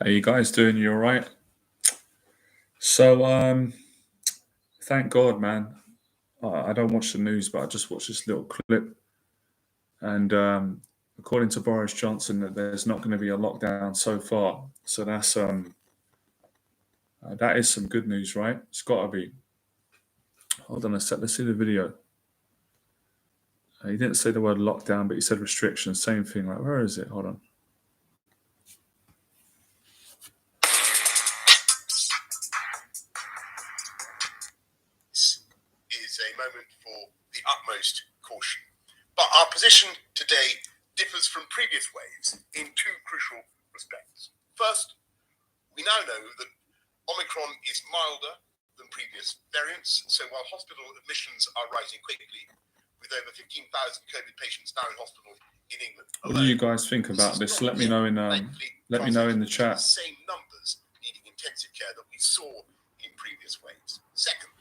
How you guys doing? You all right? So, thank God, man. I don't watch the news, but I just watched this little clip, and according to Boris Johnson, that there's not going to be a lockdown so far. So that is some good news, right? It's got to be. Hold on a sec. Let's see the video. He didn't say the word lockdown, but he said restrictions. Same thing. Like, where is it? Hold on. Is a moment for the utmost caution. But our position today differs from previous waves in two crucial respects. First, we now know that Omicron is milder than previous variants, so while hospital admissions are rising quickly, with over 15,000 COVID patients now in hospital in England. What do you guys think about this? Let me know in the chat. The same numbers needing intensive care that we saw in previous waves. Second,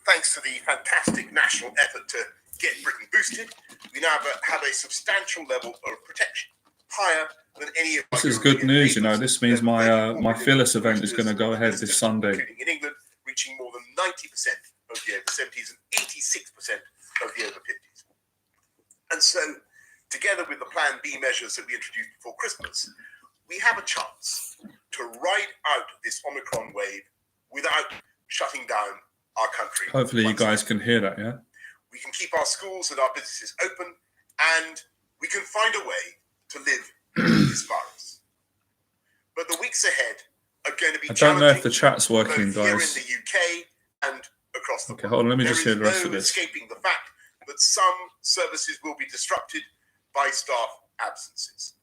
thanks to the fantastic national effort to get Britain boosted, we now have a substantial level of protection, higher than any of. This is good news, you know. This means my Fearless event is going to go ahead this Sunday. In England, reaching more than 90% of the over 70s and 86% of the over 50s. And so, together with the Plan B measures that we introduced before Christmas, we have a chance to ride out this Omicron wave without shutting down our country. Hopefully you guys can hear that, yeah? We can keep our schools and our businesses open, and we can find a way to live with this virus. But the weeks ahead are going to be challenging. I don't know if the chat's working, both here guys. in the UK and across the world. Okay, hold on, let me just hear the rest of this. There is no escaping the fact that some services will be disrupted by staff absences.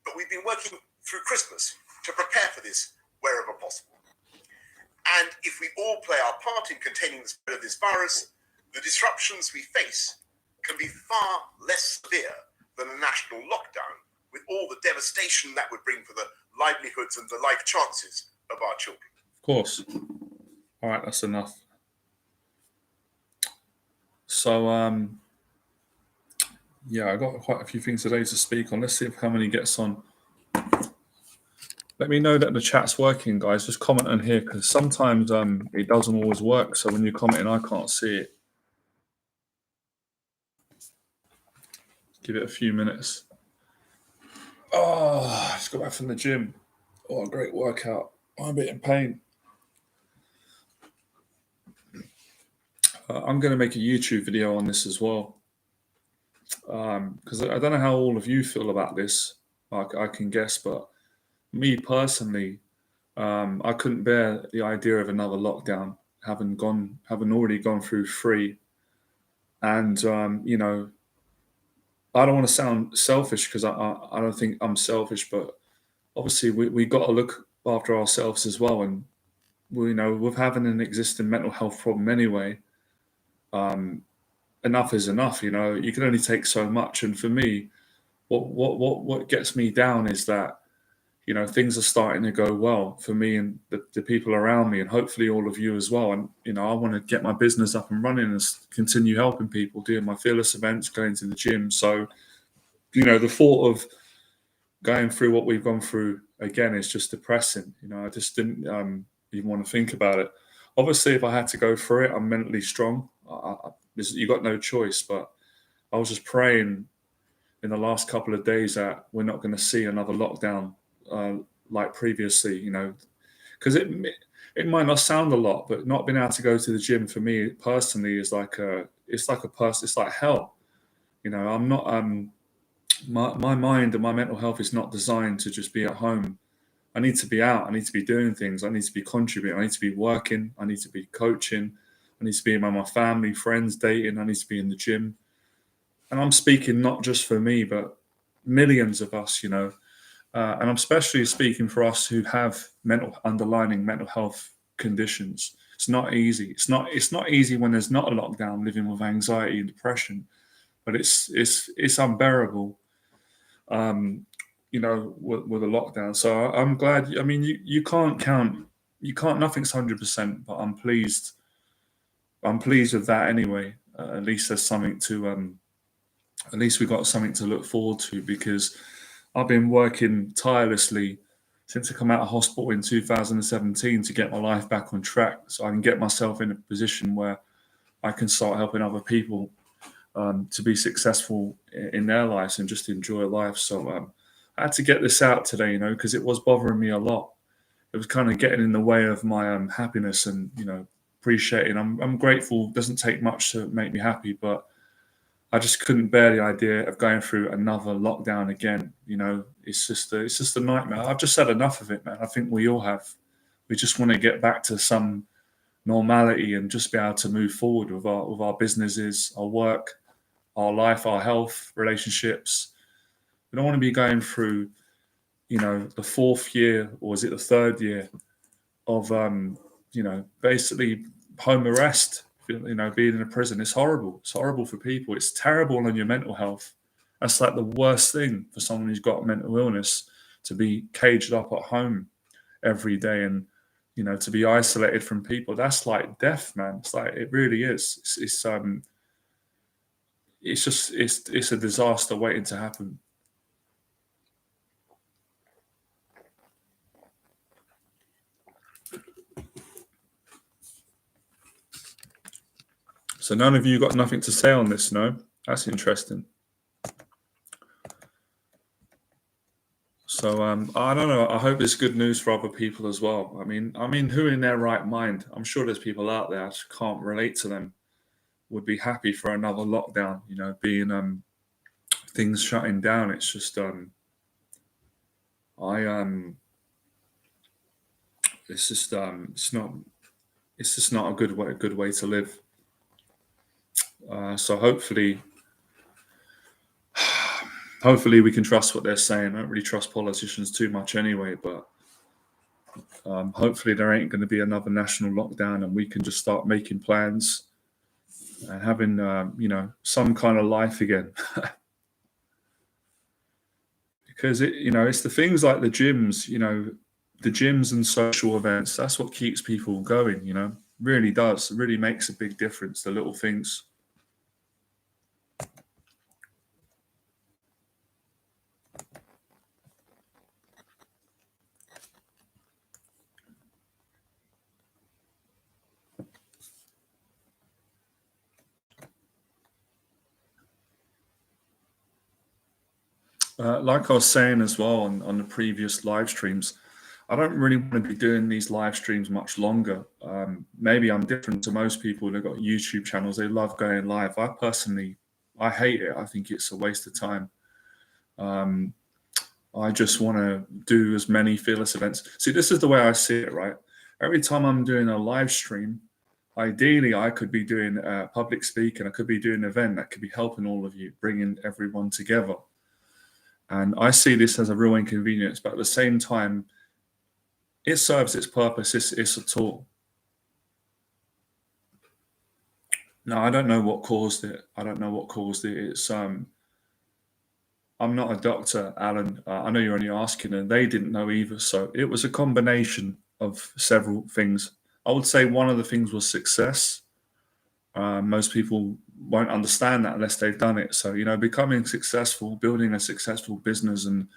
But we've been working through Christmas to prepare for this wherever possible. And if we all play our part in containing the spread of this virus, the disruptions we face can be far less severe than a national lockdown, with all the devastation that would bring for the livelihoods and the life chances of our children. Of course. All right, that's enough. So, yeah, I got quite a few things today to speak on. Let's see if how many gets on. Let me know that the chat's working, guys. Just comment on here, because sometimes it doesn't always work. So when you're commenting, I can't see it. Give it a few minutes. Oh, I just got back from the gym. Oh, a great workout. I'm a bit in pain. I'm going to make a YouTube video on this as well. Because I don't know how all of you feel about this. I can guess, but me personally, I couldn't bear the idea of another lockdown, having already gone through 3. And, you know, I don't want to sound selfish, because I don't think I'm selfish, but obviously we got to look after ourselves as well. And, you know, with having an existing mental health problem anyway, enough is enough. You know, you can only take so much. And for me, what gets me down is that, you know, things are starting to go well for me and the people around me, and hopefully all of you as well. And, you know, I want to get my business up and running and continue helping people, doing my Fearless events, going to the gym. So, you know, the thought of going through what we've gone through again is just depressing. You know, I just didn't even want to think about it. Obviously, if I had to go through it, I'm mentally strong. You got no choice. But I was just praying in the last couple of days that we're not going to see another lockdown like previously, you know, because it might not sound a lot, but not being able to go to the gym for me personally is like it's like hell. You know, I'm not my mind and my mental health is not designed to just be at home. I need to be out. I need to be doing things. I need to be contributing. I need to be working. I need to be coaching. I need to be around my family, friends, dating. I need to be in the gym. And I'm speaking not just for me, but millions of us, you know. And I'm especially speaking for us who have underlying mental health conditions. It's not easy. It's not easy when there's not a lockdown, living with anxiety and depression, but it's unbearable. You know, with a lockdown. So I'm glad. I mean, you can't count. Nothing's 100%, but I'm pleased. I'm pleased with that anyway. At least there's something to. At least we got something to look forward to, because I've been working tirelessly since I come out of hospital in 2017 to get my life back on track, so I can get myself in a position where I can start helping other people to be successful in their lives and just enjoy life. So I had to get this out today, because it was bothering me a lot. It was kind of getting in the way of my happiness and, appreciating. I'm grateful. It doesn't take much to make me happy, but I just couldn't bear the idea of going through another lockdown again. It's just a nightmare. I've just had enough of it, man. I think we all have. We just want to get back to some normality and just be able to move forward with our businesses, our work, our life, our health, relationships. We don't want to be going through, the fourth year, or is it the third year of, basically home arrest, being in a prison. It's horrible. It's horrible for people. It's terrible on your mental health. That's like the worst thing for someone who's got mental illness, to be caged up at home every day and, to be isolated from people. That's like death, man. It's like, it really is. It's a disaster waiting to happen. So none of you got nothing to say on this, no? That's interesting. So I don't know. I hope it's good news for other people as well. I mean, who in their right mind? I'm sure there's people out there, I just can't relate to them, would be happy for another lockdown. Being things shutting down. It's just it's just not a good way to live. So hopefully we can trust what they're saying. I don't really trust politicians too much anyway, but hopefully there ain't going to be another national lockdown and we can just start making plans and having, some kind of life again. Because it's the things like the gyms, the gyms and social events. That's what keeps people going, really does. It really makes a big difference, the little things. Like I was saying as well on the previous live streams, I don't really want to be doing these live streams much longer. Maybe I'm different to most people that got YouTube channels. They love going live. I hate it. I think it's a waste of time. I just want to do as many fearless events. See, this is the way I see it, right? Every time I'm doing a live stream, ideally I could be doing public speaking. I could be doing an event that could be helping all of you, bringing everyone together. And I see this as a real inconvenience, but at the same time, it serves its purpose. It's a tool. No, I don't know what caused it. It's I'm not a doctor, Alan. I know you're only asking, and they didn't know either. So it was a combination of several things. I would say one of the things was success. Most people won't understand that unless they've done it. So, becoming successful, building a successful business and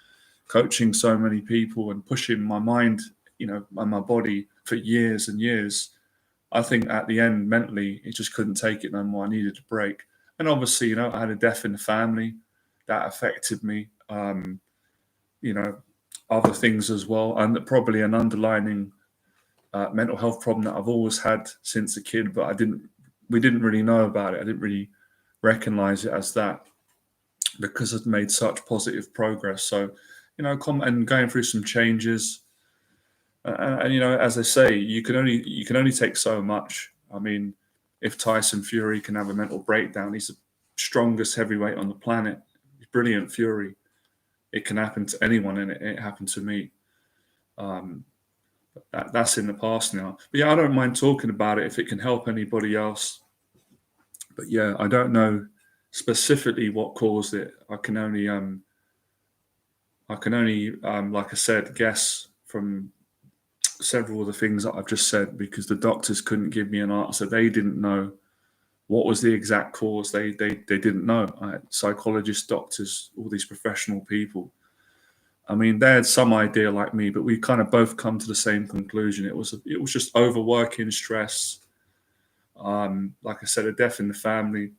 coaching so many people and pushing my mind, and my body for years and years, I think at the end, mentally, it just couldn't take it no more. I needed a break. And obviously, I had a death in the family that affected me, other things as well. And probably an underlining mental health problem that I've always had since a kid, but we didn't really know about it. I didn't really recognize it as that because I'd made such positive progress. So, and going through some changes, and as I say, you can only take so much. I mean, if Tyson Fury can have a mental breakdown, he's the strongest heavyweight on the planet. He's brilliant Fury. It can happen to anyone, and it happened to me. That's in the past now. But yeah, I don't mind talking about it if it can help anybody else. But yeah, I don't know specifically what caused it. I can only, like I said, guess from several of the things that I've just said, because the doctors couldn't give me an answer. They didn't know what was the exact cause. They didn't know. Psychologists, doctors, all these professional people. I mean, they had some idea like me, but we kind of both come to the same conclusion. It was just overworking, stress. Like I said, a death in the family,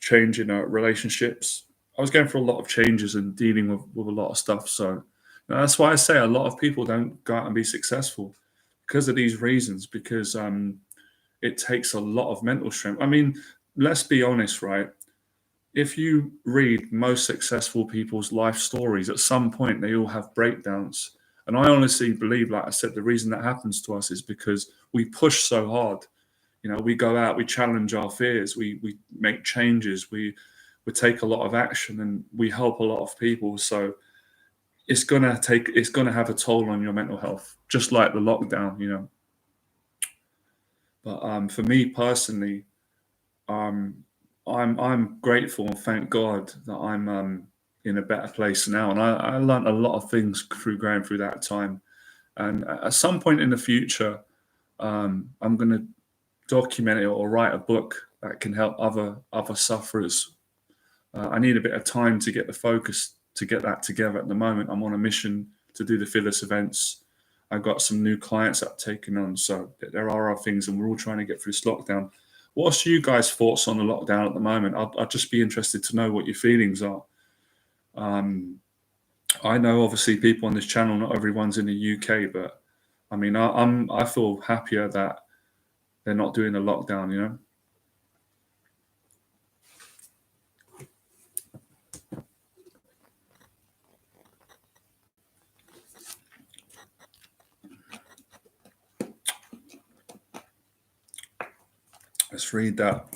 change in relationships. I was going through a lot of changes and dealing with a lot of stuff. So that's why I say a lot of people don't go out and be successful because of these reasons, because it takes a lot of mental strength. I mean, let's be honest, right? If you read most successful people's life stories, at some point they all have breakdowns. And I honestly believe, like I said, the reason that happens to us is because we push so hard. We go out, we challenge our fears, we make changes, we take a lot of action, and we help a lot of people. So it's gonna have a toll on your mental health, just like the lockdown. But for me personally, I'm grateful and thank God that I'm in a better place now, and I learned a lot of things through going through that time. And at some point in the future, I'm going to document it or write a book that can help other sufferers. I need a bit of time to get the focus to get that together. At the moment, I'm on a mission to do the Phyllis events. I've got some new clients that I've taken on, so there are other things, and we're all trying to get through this lockdown. What's you guys' thoughts on the lockdown at the moment? I'd just be interested to know what your feelings are. I know obviously people on this channel, not everyone's in the UK, but I mean, I feel happier that they're not doing a lockdown. Let's read that.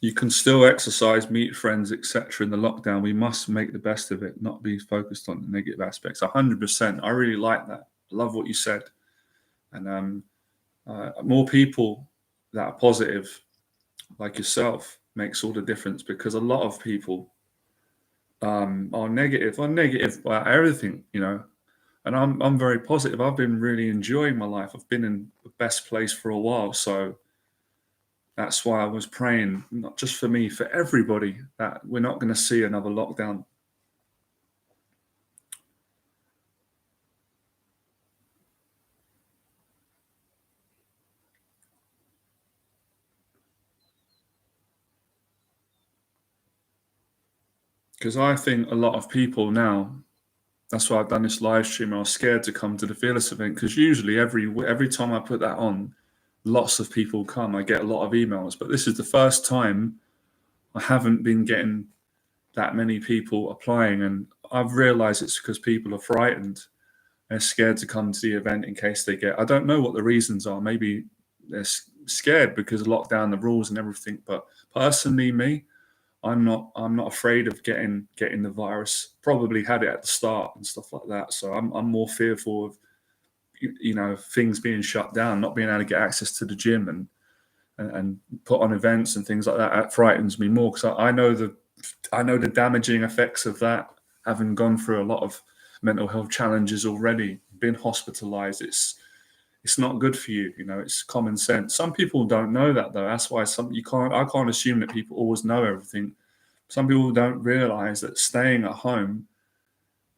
You can still exercise, meet friends, etc. in the lockdown. We must make the best of it, not be focused on the negative aspects. 100%. I really like that. I love what you said. And more people that are positive, like yourself, makes all the difference, because a lot of people are negative about everything, And I'm very positive. I've been really enjoying my life. I've been in the best place for a while, so that's why I was praying, not just for me, for everybody, that we're not going to see another lockdown. Because I think a lot of people now, that's why I've done this live stream, I was scared to come to the Fearless event, because usually every time I put that on, lots of people come. I get a lot of emails, but this is the first time I haven't been getting that many people applying, and I've realized it's because people are frightened. They're scared to come to the event in case they get, I don't know what the reasons are. Maybe they're scared because of lockdown, the rules and everything. But personally, me, I'm not afraid of getting the virus. Probably had it at the start and stuff like that. So I'm more fearful of things being shut down, not being able to get access to the gym and put on events and things like that. That frightens me more, because I know the damaging effects of that, having gone through a lot of mental health challenges already, been hospitalized. It's not good for you. It's common sense. Some people don't know that, though. That's why I can't assume that people always know everything. Some people don't realize that staying at home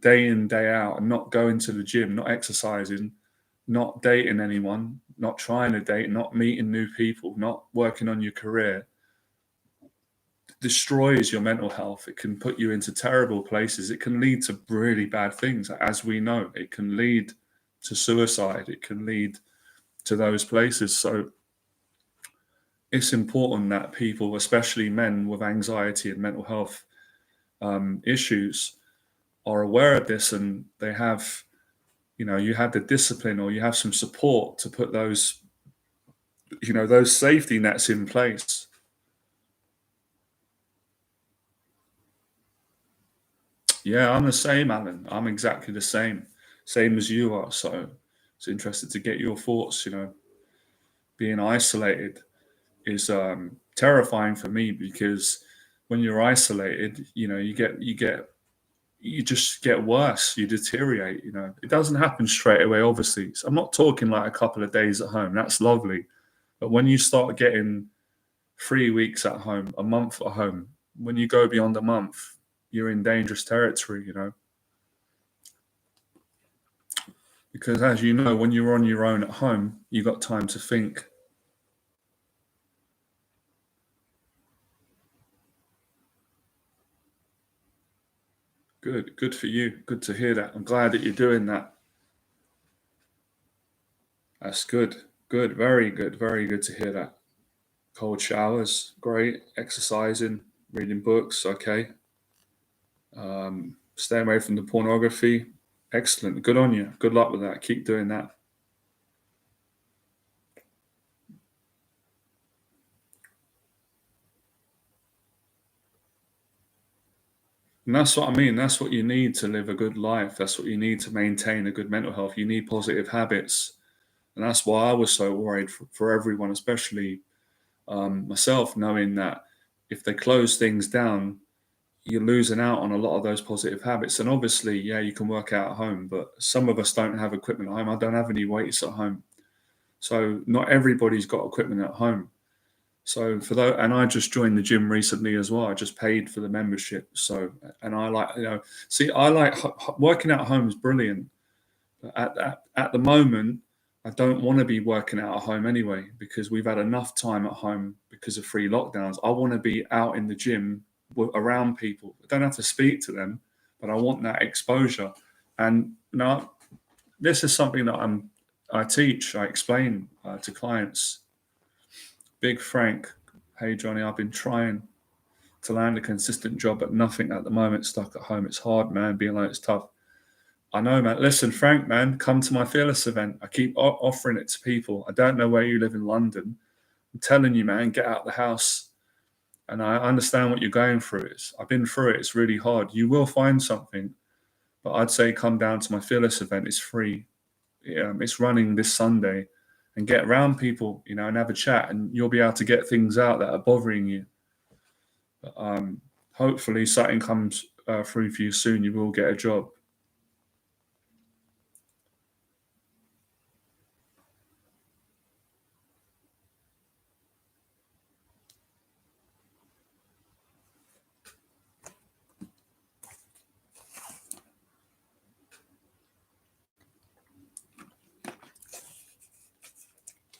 day in, day out, and not going to the gym, not exercising, not dating anyone, not trying to date, not meeting new people, not working on your career, destroys your mental health. It can put you into terrible places. It can lead to really bad things, as we know. It can lead to suicide. It can lead to those places. So it's important that people, especially men with anxiety and mental health issues, are aware of this, and they have, you have the discipline, or you have some support to put those safety nets in place. Yeah, I'm the same, Alan. I'm exactly the same as you are. So it's interested to get your thoughts. Being isolated is terrifying for me, because when you're isolated, you just get worse. You deteriorate. It doesn't happen straight away, obviously. So I'm not talking like a couple of days at home. That's lovely. But when you start getting 3 weeks at home, a month at home, when you go beyond a month, you're in dangerous territory. Because as you know, when you're on your own at home, you got time to think. Good for you. Good to hear that. I'm glad that you're doing that. That's good. Good, very good to hear that. Cold showers, great. Exercising, reading books, okay. Stay away from the pornography. Excellent. Good on you. Good luck with that. Keep doing that. And that's what I mean. That's what you need to live a good life. That's what you need to maintain a good mental health. You need positive habits. And that's why I was so worried for everyone, especially myself, knowing that if they close things down, you're losing out on a lot of those positive habits. And obviously, yeah, you can work out at home, but some of us don't have equipment at home. I don't have any weights at home. So not everybody's got equipment at home. So for that, and I just joined the gym recently as well. I just paid for the membership. So, and I like, see, I like working out at home is brilliant. But at the moment, I don't want to be working out at home anyway because we've had enough time at home because of free lockdowns. I want to be out in the gym around people. I don't have to speak to them, but I want that exposure. And now, this is something that I teach, I explain to clients. Big Frank, hey Johnny, I've been trying to land a consistent job, but nothing at the moment. Stuck at home. It's hard, man. Being like it's tough. I know, man. Listen, Frank, man, come to my Fearless event. I keep offering it to people. I don't know where you live in London. I'm telling you, man, get out of the house. And I understand what you're going through. I've been through it. It's really hard. You will find something, but I'd say come down to my Fearless event. It's free. It's running this Sunday, and get around people, and have a chat, and you'll be able to get things out that are bothering you. But, hopefully, something comes through for you soon. You will get a job.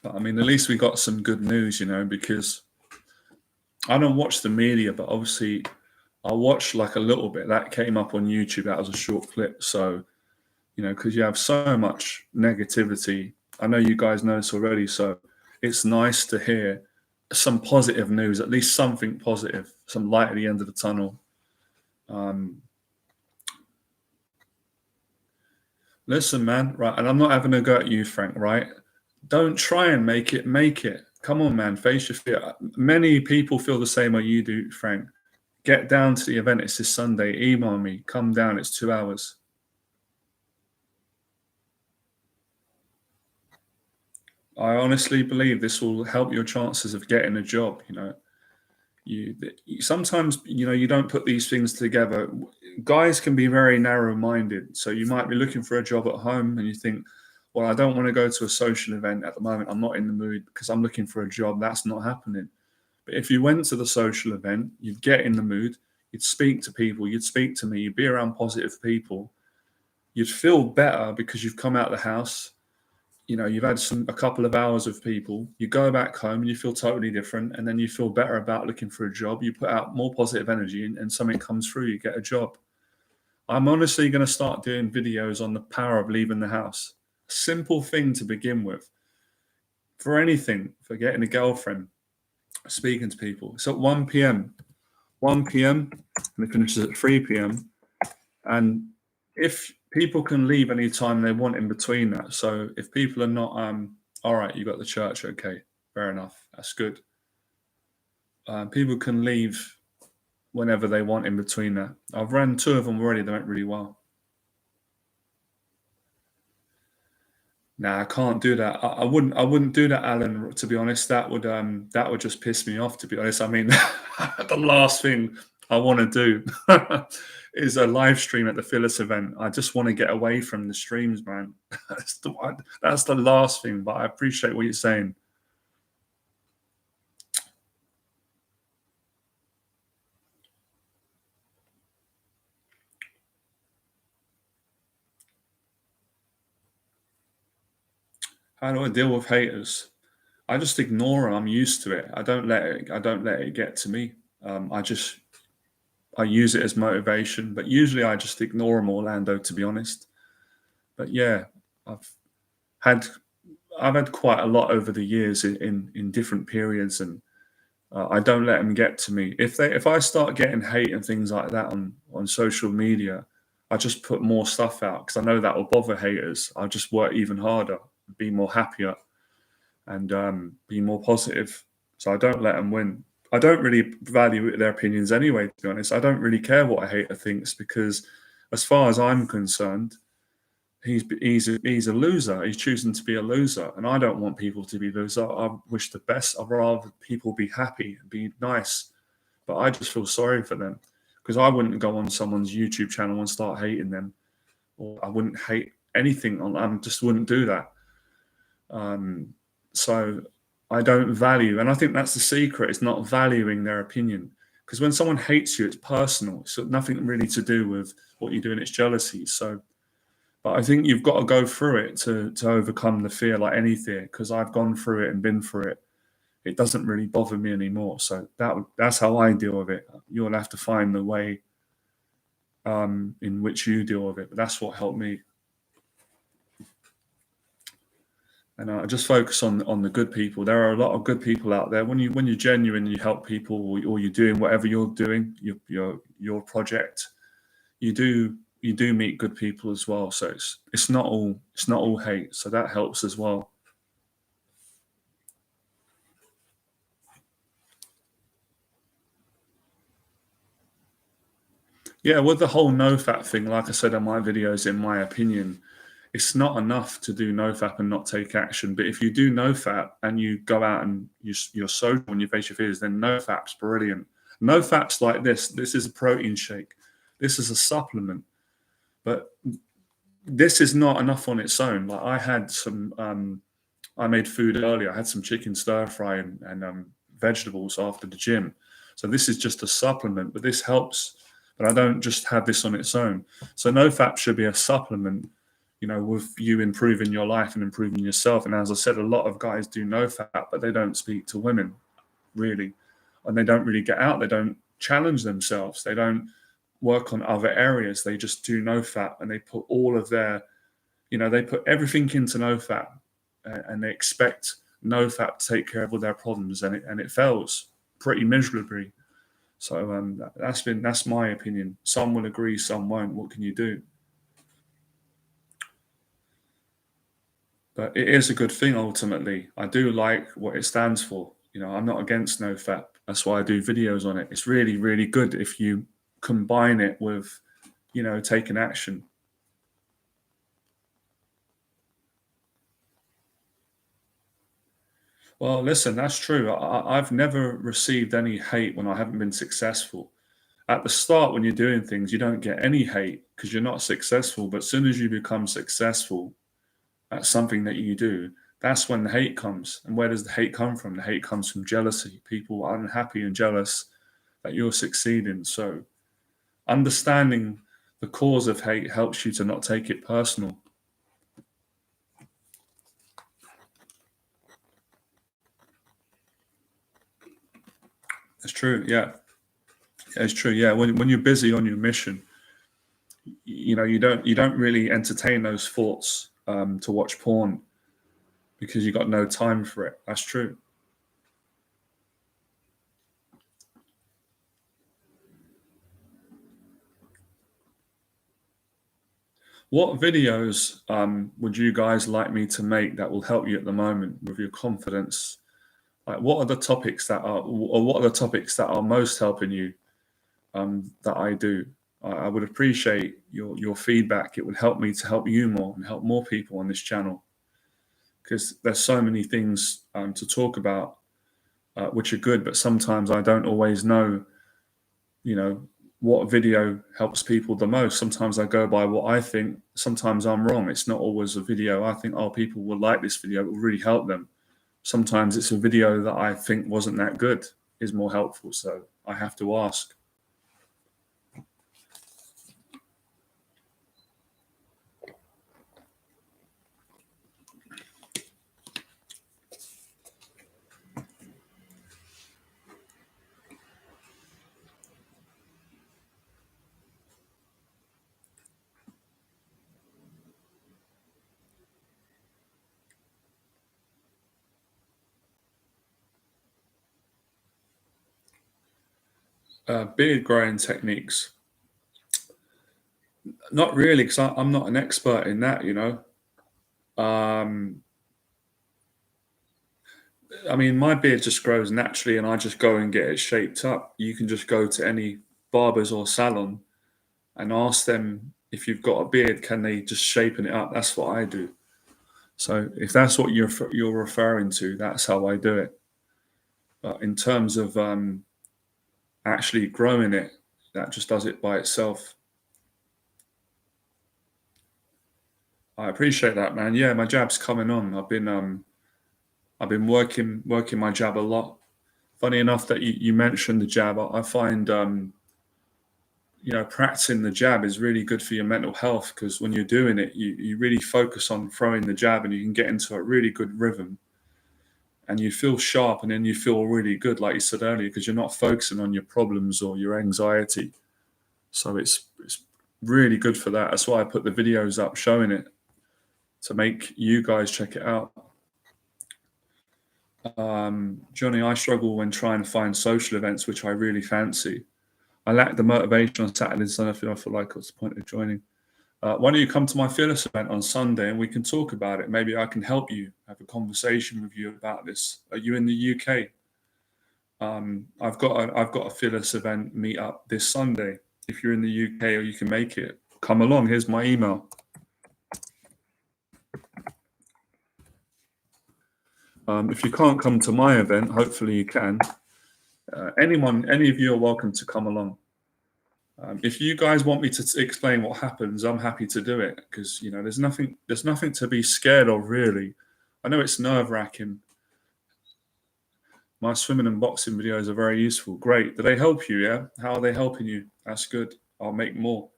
But, I mean, at least we got some good news, because I don't watch the media, but obviously I watched like a little bit. That came up on YouTube. That was a short clip. So, because you have so much negativity. I know you guys know this already. So it's nice to hear some positive news, at least something positive, some light at the end of the tunnel. Listen, man, right? And I'm not having a go at you, Frank, right? Don't try and make it. Come on, man, face your fear. Many people feel the same way you do, Frank. Get down to the event. It's this Sunday. Email me. Come down. It's 2 hours. I honestly believe this will help your chances of getting a job. You sometimes you don't put these things together. Guys can be very narrow-minded. So you might be looking for a job at home, and you think, well, I don't want to go to a social event at the moment. I'm not in the mood because I'm looking for a job. That's not happening. But if you went to the social event, you'd get in the mood, you'd speak to people, you'd speak to me, you'd be around positive people, you'd feel better because you've come out of the house, you've had a couple of hours with people, you go back home, you feel totally different, and then you feel better about looking for a job, you put out more positive energy, and something comes through, you get a job. I'm honestly going to start doing videos on the power of leaving the house. Simple thing to begin with. For anything, for getting a girlfriend, speaking to people. It's at 1 p.m. 1 p.m. and it finishes at 3 p.m. And if people can leave any time they want in between that, so if people are not, all right, you got the church, okay, fair enough, that's good. People can leave whenever they want in between that. I've ran 2 of them already. They went really well. Nah, I can't do that. I wouldn't do that, Alan. To be honest, that would just piss me off. To be honest, I mean, the last thing I want to do is a live stream at the Phyllis event. I just want to get away from the streams, man. That's the last thing. But I appreciate what you're saying. How do I deal with haters? I just ignore them. I'm used to it. I don't let it get to me. I use it as motivation, but usually I just ignore them, Orlando, to be honest. But yeah, I've had quite a lot over the years in different periods, and I don't let them get to me. If I start getting hate and things like that on social media, I just put more stuff out because I know that will bother haters. I'll just work even harder, be more happier, and be more positive. So I don't let them win. I don't really value their opinions anyway, to be honest. I don't really care what a hater thinks because, as far as I'm concerned, he's a loser. He's choosing to be a loser, and I don't want people to be losers. I wish the best. I'd rather people be happy and be nice. But I just feel sorry for them because I wouldn't go on someone's YouTube channel and start hating them, or I wouldn't hate anything on. I just wouldn't do that. So I don't value, and I think that's the secret. It's not valuing their opinion, because when someone hates you, it's personal. It's got nothing really to do with what you're doing. It's jealousy. So, but I think you've got to go through it to overcome the fear, like any fear. Because I've gone through it and been through it. It doesn't really bother me anymore. So that's how I deal with it. You'll have to find the way in which you deal with it. But that's what helped me. And I just focus on the good people. There are a lot of good people out there. When you're genuine, you help people, or you're doing whatever you're doing, your project, you do meet good people as well. So it's not all hate. So that helps as well. Yeah, with the whole NoFap thing, like I said in my videos, in my opinion, it's not enough to do NoFap and not take action. But if you do NoFap and you go out and you're social and you face your fears, then NoFap's brilliant. NoFap's like this. This is a protein shake. This is a supplement. But this is not enough on its own. Like I had some, I made food earlier. I had some chicken stir fry and vegetables after the gym. So this is just a supplement, but this helps. But I don't just have this on its own. So NoFap should be a supplement, with you improving your life and improving yourself. And as I said, a lot of guys do NoFap, but they don't speak to women, really. And they don't really get out. They don't challenge themselves. They don't work on other areas. They just do NoFap, and they put all of their, they put everything into NoFap, and they expect NoFap to take care of all their problems, and it fails pretty miserably. So that's my opinion. Some will agree, some won't. What can you do? But it is a good thing ultimately. I do like what it stands for. I'm not against NoFap. That's why I do videos on it. It's really, really good if you combine it with, taking action. Well, listen, that's true. I've never received any hate when I haven't been successful. At the start, when you're doing things, you don't get any hate because you're not successful. But as soon as you become successful at something that you do, that's when the hate comes. And where does the hate come from? The hate comes from jealousy. People are unhappy and jealous that you're succeeding. So understanding the cause of hate helps you to not take it personal. It's true, yeah. It's true, yeah. When you're busy on your mission, you don't really entertain those thoughts to watch porn because you got no time for it. That's true. What videos would you guys like me to make that will help you at the moment with your confidence? Like, what are the topics that are most helping you that I do? I would appreciate your feedback. It would help me to help you more and help more people on this channel, because there's so many things to talk about which are good, but sometimes I don't always know, what video helps people the most. Sometimes I go by what I think. Sometimes I'm wrong. It's not always a video I think, oh, people will like this video, it will really help them. Sometimes it's a video that I think wasn't that good is more helpful. So I have to ask. beard growing techniques. Not really, because I'm not an expert in that, you know. I mean, my beard just grows naturally and I just go and get it shaped up. You can just go to any barbers or salon and ask them, if you've got a beard, can they just shapen it up? That's what I do. So if that's what you're referring to, that's how I do it. But in terms of actually growing it, that just does it by itself. I appreciate that, man. Yeah, my jab's coming on. I've been working my jab a lot. Funny enough that you mentioned the jab. I find you know, practicing the jab is really good for your mental health, because when you're doing it, you really focus on throwing the jab and you can get into a really good rhythm and you feel sharp, and then you feel really good, like you said earlier, because you're not focusing on your problems or your anxiety. So it's really good for that. That's why I put the videos up showing it, to make you guys check it out. Johnny, I struggle when trying to find social events which I really fancy. I lack the motivation on Saturdays, and I feel like what's the point of joining? Why don't you come to my Fearless event on Sunday and we can talk about it? Maybe I can help you, have a conversation with you about this. Are you in the UK? I've got a Fearless event meet up this Sunday. If you're in the UK or you can make it, come along. Here's my email. If you can't come to my event, hopefully you can. Any of you are welcome to come along. If you guys want me to explain what happens, I'm happy to do it, because you know there's nothing to be scared of, really. I know it's nerve-wracking. My swimming and boxing videos are very useful. Great. Do they help you? Yeah. How are they helping you? That's good. I'll make more.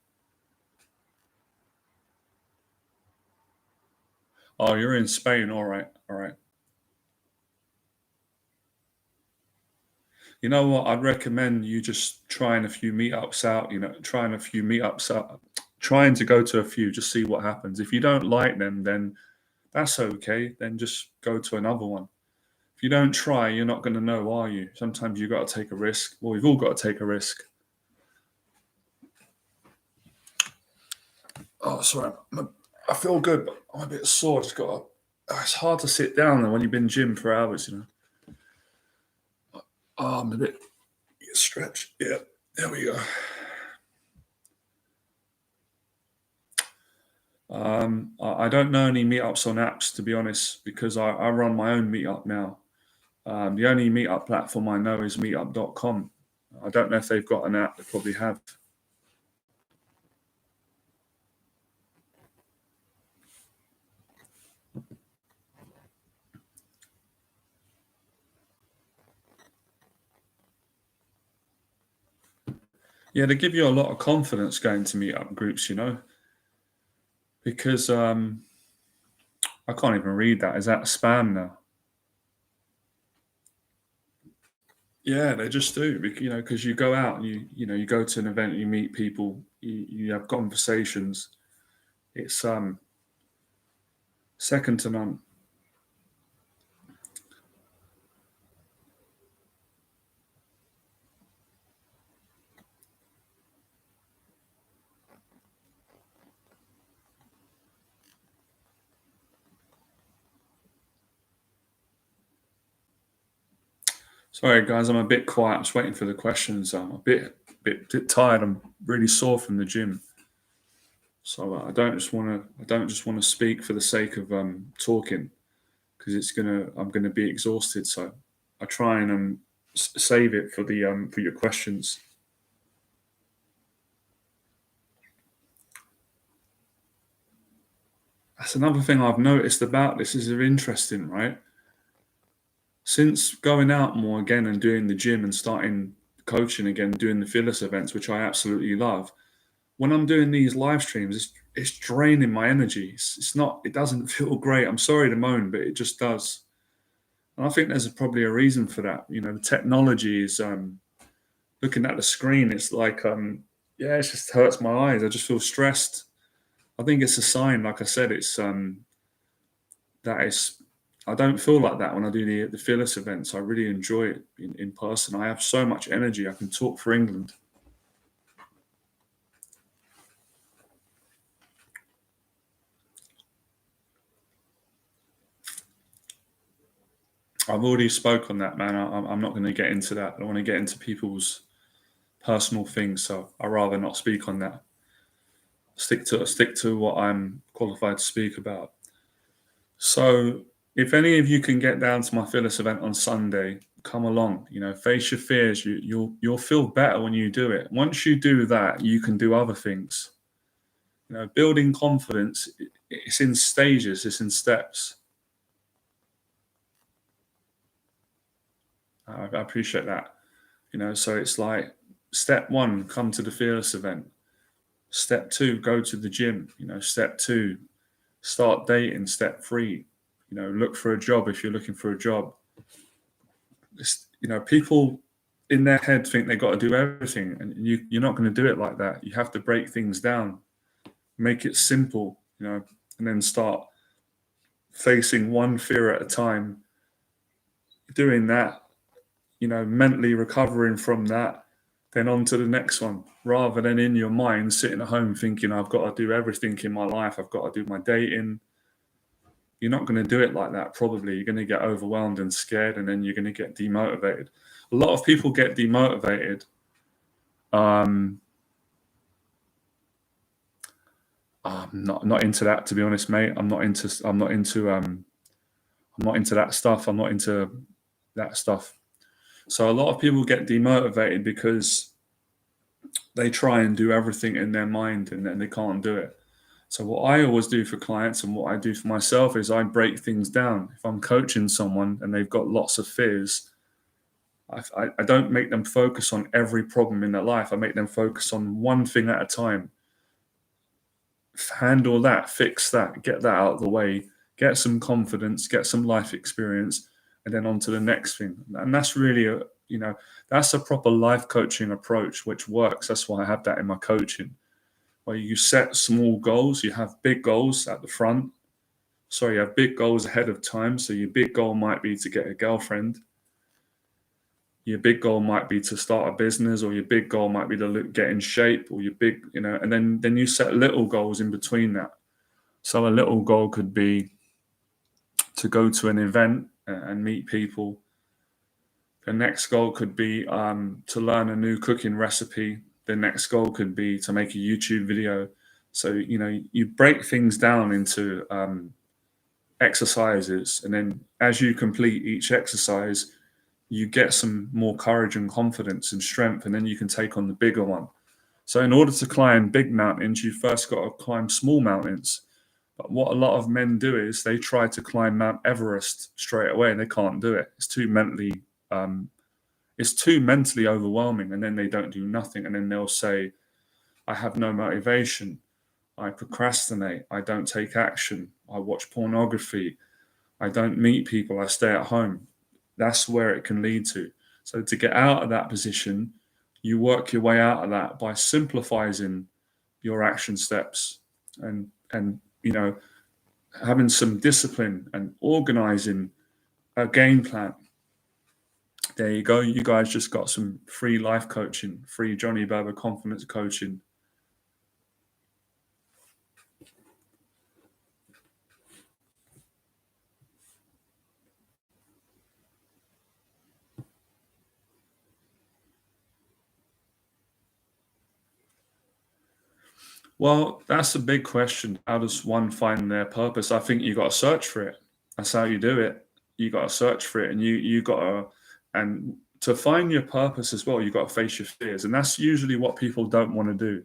Oh, you're in Spain. All right. All right. You know what? I'd recommend you just trying a few meetups out, you know, trying to go to a few, just see what happens. If you don't like them, then that's okay. Then just go to another one. If you don't try, you're not going to know, are you? Sometimes you've got to take a risk. Well, we've all got to take a risk. Oh, sorry. I feel good, but I'm a bit sore. It's hard to sit down when you've been gym for hours, you know. Oh, I'm a bit stretched. Yeah, there we go. I don't know any meetups on apps, to be honest, because I run my own meetup now. The only meetup platform I know is meetup.com. I don't know if they've got an app. They probably have. Yeah, they give you a lot of confidence going to meetup groups, you know, because I can't even read that. Is that spam now? Yeah, they just do, you know, because you go out and you go to an event, you meet people, you have conversations. It's second to none. Sorry, guys, I'm a bit quiet. I'm just waiting for the questions. I'm a bit tired. I'm really sore from the gym, so I don't just want to speak for the sake of talking, because I'm gonna be exhausted. So I try and save it for your questions. That's another thing I've noticed about this. Is interesting, right? Since going out more again and doing the gym and starting coaching again, doing the Fearless events, which I absolutely love, when I'm doing these live streams, it's draining my energy. It doesn't feel great. I'm sorry to moan, but it just does. And I think there's probably a reason for that. You know, the technology is looking at the screen. It's like, yeah, it just hurts my eyes. I just feel stressed. I think it's a sign, like I said, it's that I don't feel like that when I do the Fearless events. I really enjoy it in person. I have so much energy. I can talk for England. I've already spoke on that, man. I'm not going to get into that. I don't want to get into people's personal things, so I'd rather not speak on that. Stick to what I'm qualified to speak about. So if any of you can get down to my Fearless event on Sunday, come along. Face your fears. You'll feel better when you do it. Once you do that, you can do other things. Building confidence, it's in stages, it's in steps. I appreciate that. So it's like step 1, come to the Fearless event. Step 2, go to the gym. Step 2, start dating. Step 3, look for a job if you're looking for a job. People in their head think they got to do everything, and you're not going to do it like that. You have to break things down, make it simple, and then start facing one fear at a time. Doing that, mentally recovering from that, then on to the next one, rather than in your mind sitting at home thinking, I've got to do everything in my life. I've got to do my dating. You're not going to do it like that. Probably you're going to get overwhelmed and scared, and then you're going to get demotivated. A lot of people get demotivated. I'm not into that, to be honest, mate. I'm not into that stuff. I'm not into that stuff. So a lot of people get demotivated because they try and do everything in their mind and then they can't do it. So what I always do for clients and what I do for myself is I break things down. If I'm coaching someone and they've got lots of fears, I don't make them focus on every problem in their life. I make them focus on one thing at a time. Handle that, fix that, get that out of the way, get some confidence, get some life experience, and then on to the next thing. And that's really that's a proper life coaching approach, which works. That's why I have that in my coaching, where you set small goals. You have big goals at the front. So you have big goals ahead of time. So your big goal might be to get a girlfriend. Your big goal might be to start a business, or your big goal might be to get in shape, or your big, and then you set little goals in between that. So a little goal could be to go to an event and meet people. The next goal could be to learn a new cooking recipe. The next goal could be to make a YouTube video. So, you break things down into exercises, and then as you complete each exercise, you get some more courage and confidence and strength, and then you can take on the bigger one. So in order to climb big mountains, you first got to climb small mountains. But what a lot of men do is they try to climb Mount Everest straight away, and they can't do it. It's too mentally overwhelming, and then they don't do nothing. And then they'll say, I have no motivation. I procrastinate. I don't take action. I watch pornography. I don't meet people. I stay at home. That's where it can lead to. So to get out of that position, you work your way out of that by simplifying your action steps and having some discipline and organizing a game plan. There you go. You guys just got some free life coaching, free Johnny Berba confidence coaching. Well, that's a big question. How does one find their purpose? I think you got to search for it. That's how you do it. You got to search for it, and you got to, and to find your purpose as well, you got to face your fears, and that's usually what people don't want to do.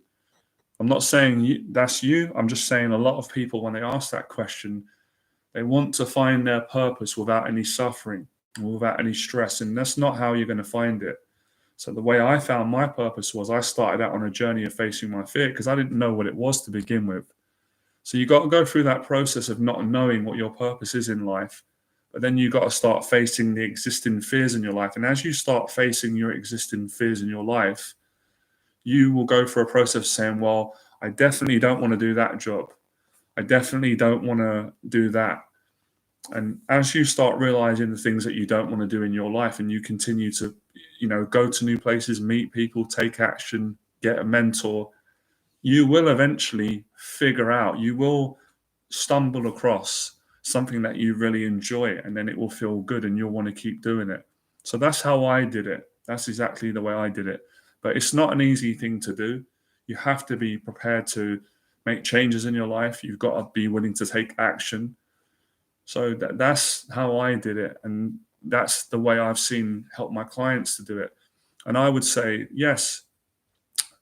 I'm not saying that's you. I'm just saying a lot of people, when they ask that question, they want to find their purpose without any suffering, without any stress, and that's not how you're going to find it. So the way I found my purpose was I started out on a journey of facing my fear because I didn't know what it was to begin with. So you got to go through that process of not knowing what your purpose is in life, but then you got to start facing the existing fears in your life. And as you start facing your existing fears in your life, you will go through a process saying, well, I definitely don't want to do that job. I definitely don't want to do that. And as you start realizing the things that you don't want to do in your life, and you continue to, go to new places, meet people, take action, get a mentor, you will eventually figure out, you will stumble across something that you really enjoy, and then it will feel good and you'll want to keep doing it. So that's how I did it. That's exactly the way I did it. But it's not an easy thing to do. You have to be prepared to make changes in your life. You've got to be willing to take action. So that's how I did it. And that's the way I've seen help my clients to do it. And I would say, yes,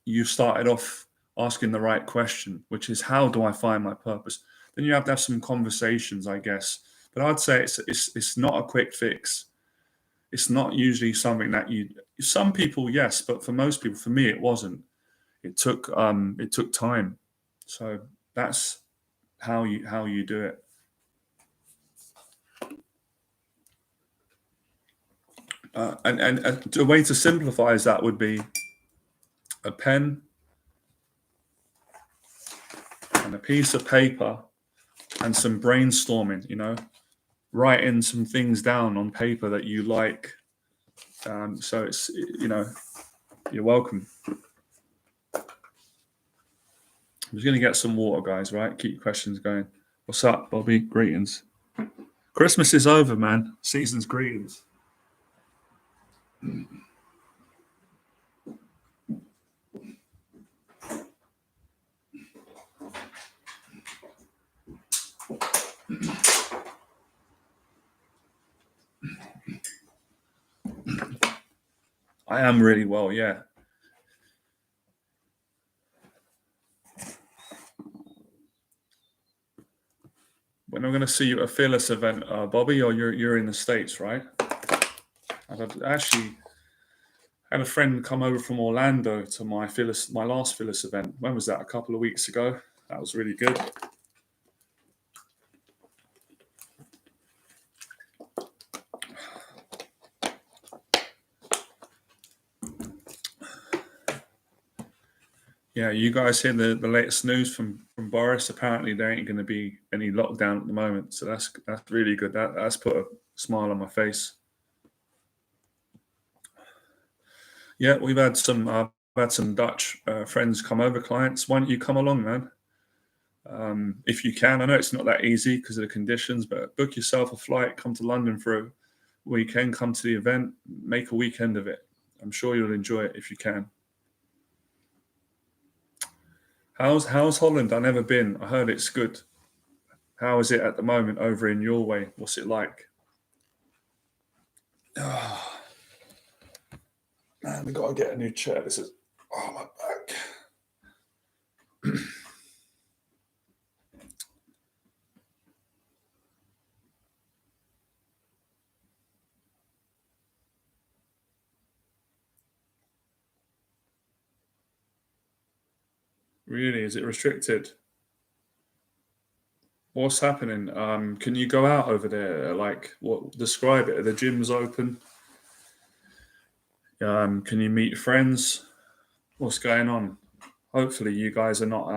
you started off asking the right question, which is, how do I find my purpose? Then you have to have some conversations, I guess. But I'd say it's not a quick fix. It's not usually something that some people, yes, but for most people, for me, it wasn't. It took time. So that's how you do it. And the way to simplify that would be a pen and a piece of paper and some brainstorming, writing some things down on paper that you like. So it's, you're welcome. I'm just going to get some water, guys, right? Keep your questions going. What's up, Bobby? Greetings. Christmas is over, man. Season's greetings. I am really well, yeah. When I'm going to see you at a Fearless event, Bobby, or you're in the States, right? I've actually had a friend come over from Orlando to my last Fearless event. When was that? A couple of weeks ago. That was really good. Yeah, you guys hear the latest news from Boris? Apparently, there ain't going to be any lockdown at the moment, so that's really good. That's put a smile on my face. Yeah, we've had some Dutch friends come over, clients. Why don't you come along, man? If you can. I know it's not that easy because of the conditions, but book yourself a flight, come to London for a weekend, come to the event, make a weekend of it. I'm sure you'll enjoy it if you can. How's Holland? I've never been. I heard it's good. How is it at the moment over in your way? What's it like? Oh, man, we got to get a new chair. This is my back. Really? Is it restricted? What's happening? Can you go out over there? Like, what? Describe it. Are the gyms open? Can you meet friends? What's going on? Hopefully, you guys are not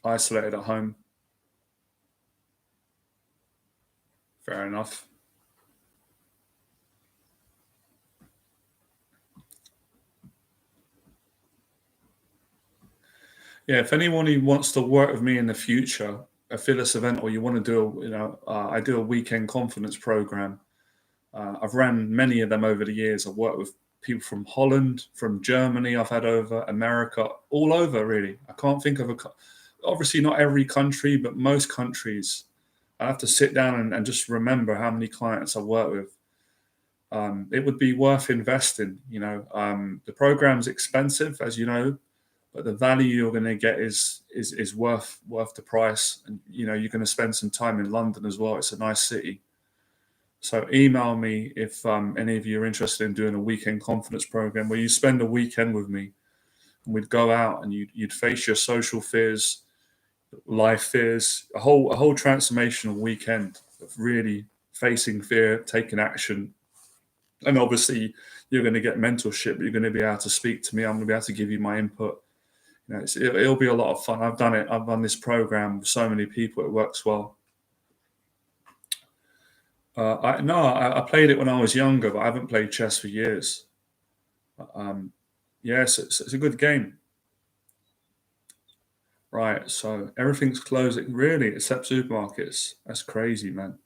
isolated at home. Fair enough. Yeah, if anyone who wants to work with me in the future, a Fearless event, or you want to do, I do a weekend confidence program. I've ran many of them over the years. I've worked with people from Holland, from Germany. I've had over America, all over really. I can't think of obviously not every country, but most countries. I have to sit down and just remember how many clients I work with. It would be worth investing. The program's expensive, as you know, but the value you're going to get is worth the price. And you're going to spend some time in London as well. It's a nice city. So email me if any of you are interested in doing a weekend confidence program where you spend a weekend with me, and we'd go out and you'd face your social fears, life fears, a whole transformational weekend of really facing fear, taking action. And obviously you're going to get mentorship. You're going to be able to speak to me. I'm going to be able to give you my input. It'll be a lot of fun. I've done it. I've run this program with so many people. It works well. I played it when I was younger, but I haven't played chess for years. Yes, it's a good game. Right, so everything's closing, really, except supermarkets. That's crazy, man.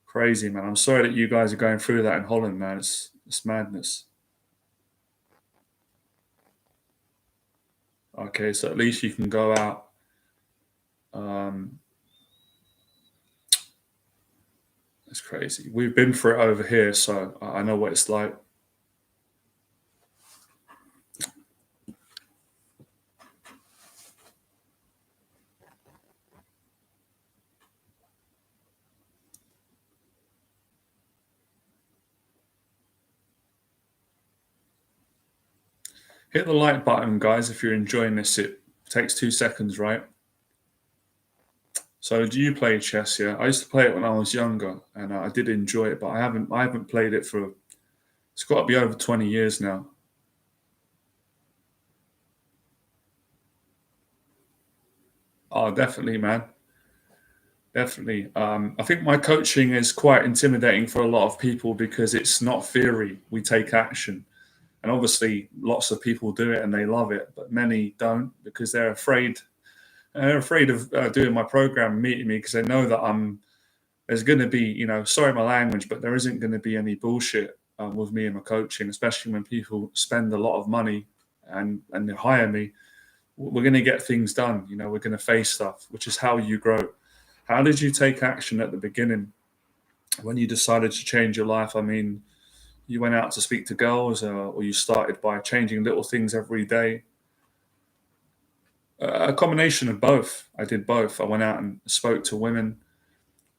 Crazy, man. I'm sorry that you guys are going through that in Holland, man. It's madness. Okay, so at least you can go out. It's crazy. We've been through it over here, so I know what it's like. Hit the like button, guys, if you're enjoying this. It takes 2 seconds, right? So, do you play chess? Yeah, I used to play it when I was younger, and I did enjoy it, but I haven't played it for. It's got to be over 20 years now. Oh, definitely, man. Definitely. I think my coaching is quite intimidating for a lot of people because it's not theory. We take action. And obviously, lots of people do it and they love it, but many don't because they're afraid. They're afraid of doing my program, meeting me, because they know that there's going to be, sorry my language, but there isn't going to be any bullshit with me and my coaching, especially when people spend a lot of money and they hire me. We're going to get things done. We're going to face stuff, which is how you grow. How did you take action at the beginning when you decided to change your life? I mean, you went out to speak to girls, or you started by changing little things every day? A combination of both. I did both. I went out and spoke to women,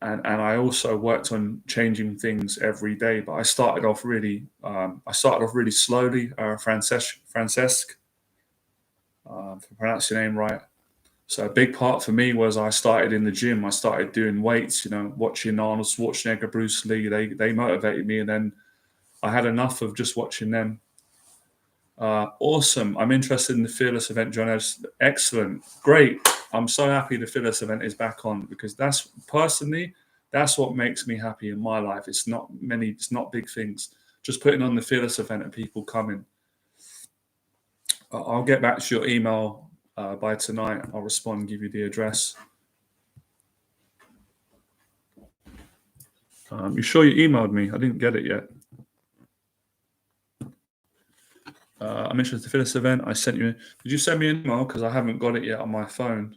and I also worked on changing things every day. But I started off really slowly. Francesc, if I pronounce your name right. So a big part for me was I started in the gym. I started doing weights, watching Arnold Schwarzenegger, Bruce Lee. They motivated me, and then I had enough of just watching them. Awesome. I'm interested in the Fearless event, John. Excellent. Great. I'm so happy the Fearless event is back on because that's what makes me happy in my life. It's not big things. Just putting on the Fearless event and people coming. I'll get back to your email by tonight. I'll respond and give you the address. You sure you emailed me? I didn't get it yet. I'm interested in this event. I sent you. Did you send me an email? Because I haven't got it yet on my phone.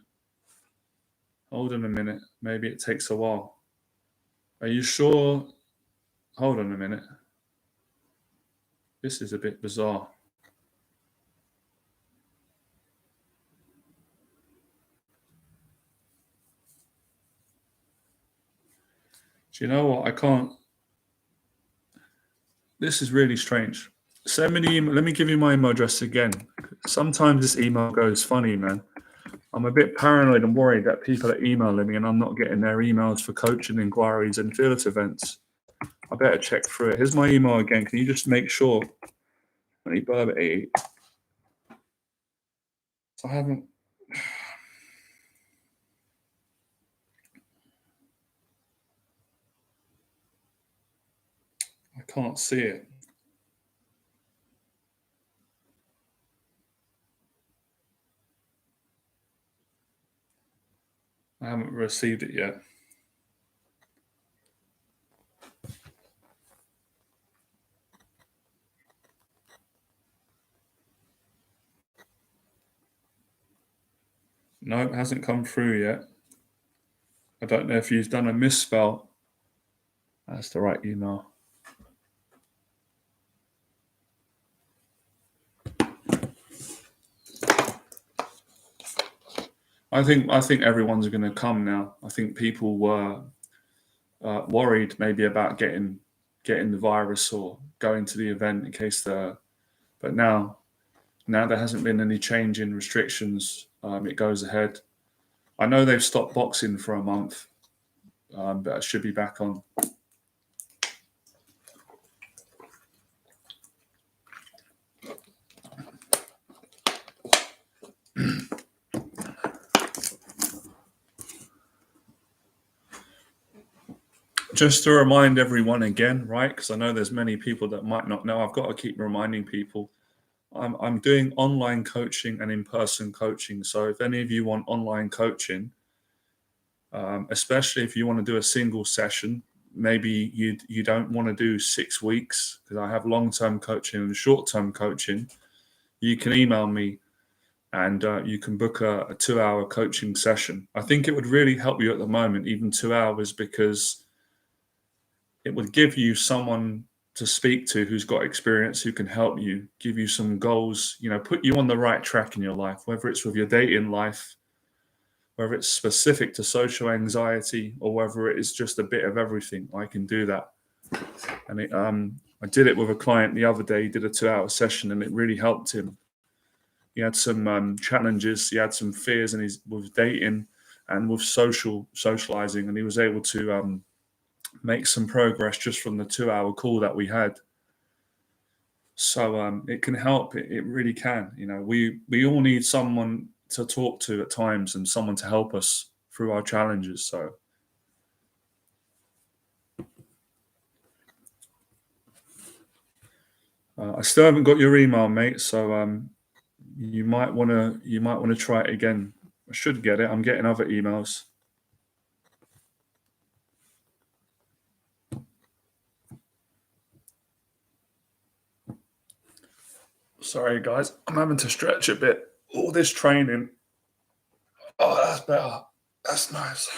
Hold on a minute. Maybe it takes a while. Are you sure? Hold on a minute. This is a bit bizarre. Do you know what? I can't. This is really strange. Send me the email. Let me give you my email address again. Sometimes this email goes funny, man. I'm a bit paranoid and worried that people are emailing me and I'm not getting their emails for coaching inquiries and Fearless events. I better check through it. Here's my email again. Can you just make sure? Berba 88. So I haven't. I can't see it. I haven't received it yet. No, it hasn't come through yet. I don't know if you've done a misspell. That's the right email. I think everyone's going to come now. I think people were worried maybe about getting the virus or going to the event in case but now there hasn't been any change in restrictions. It goes ahead. I know they've stopped boxing for a month, but it should be back on. Just to remind everyone again, right? Because I know there's many people that might not know. I've got to keep reminding people. I'm doing online coaching and in-person coaching. So if any of you want online coaching, especially if you want to do a single session, maybe you don't want to do 6 weeks, because I have long-term coaching and short-term coaching. You can email me and you can book a 2-hour coaching session. I think it would really help you at the moment, even 2 hours, because it would give you someone to speak to who's got experience, who can help you, give you some goals, put you on the right track in your life, whether it's with your dating life, whether it's specific to social anxiety, or whether it is just a bit of everything. I can do that. And I did it with a client the other day. He did a 2-hour session and it really helped him. He had some challenges. He had some fears with dating and with socializing, and he was able to make some progress just from the 2-hour call that we had. So it can help. It really can. We all need someone to talk to at times and someone to help us through our challenges. So I still haven't got your email, mate. So you might want to try it again. I should get it. I'm getting other emails. Sorry, guys. I'm having to stretch a bit. All this training. Oh, that's better. That's nice.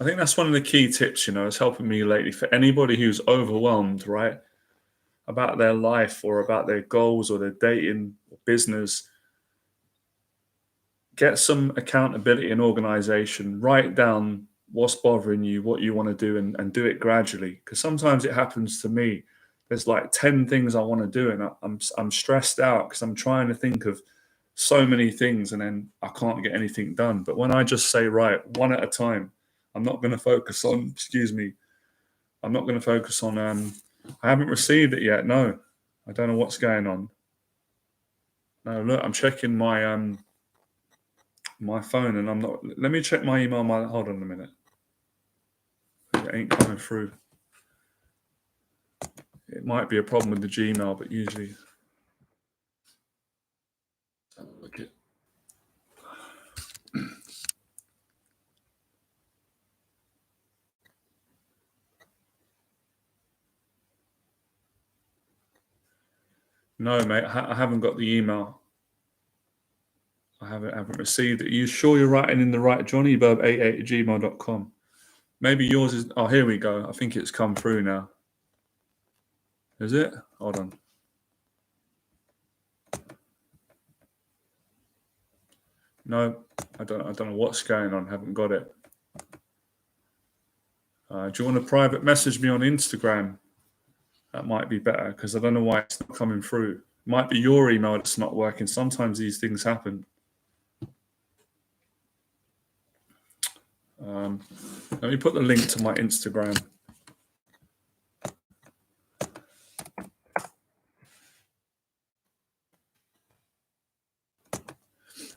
I think that's one of the key tips, it's helping me lately for anybody who's overwhelmed, right, about their life or about their goals or their dating or business. Get some accountability and organization. Write down what's bothering you, what you want to do, and do it gradually. Because sometimes it happens to me. There's like 10 things I want to do, and I'm stressed out because I'm trying to think of so many things, and then I can't get anything done. But when I just say, right, one at a time, I'm not going to focus on, I'm not going to focus on, I haven't received it yet. No, I don't know what's going on. No, look, I'm checking my phone and I'm not, let me check my email. Hold on a minute. It ain't coming through. It might be a problem with the Gmail, but usually. Look it. No, mate, I haven't got the email. I haven't received it. Are you sure you're writing in the right johnnyberb88@gmail.com? Maybe yours is. Oh, here we go. I think it's come through now. Is it? Hold on. No, I don't know what's going on. Haven't got it. Do you want to private message me on Instagram? That might be better, because I don't know why it's not coming through. It might be your email that's not working. Sometimes these things happen. Let me put the link to my Instagram.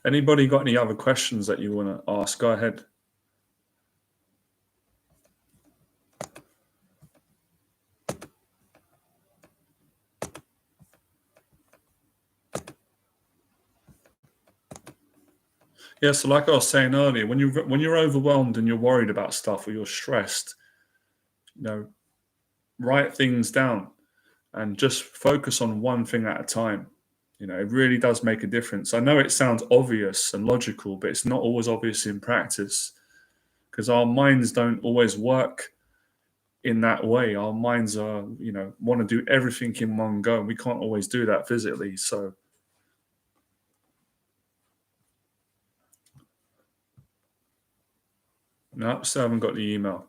Anybody got any other questions that you want to ask? Go ahead. Yeah, so like I was saying earlier, when you're overwhelmed and you're worried about stuff or you're stressed, write things down and just focus on one thing at a time. It really does make a difference. I know it sounds obvious and logical, but it's not always obvious in practice, because our minds don't always work in that way. Our minds are, want to do everything in one go. We can't always do that physically. So no, still haven't got the email.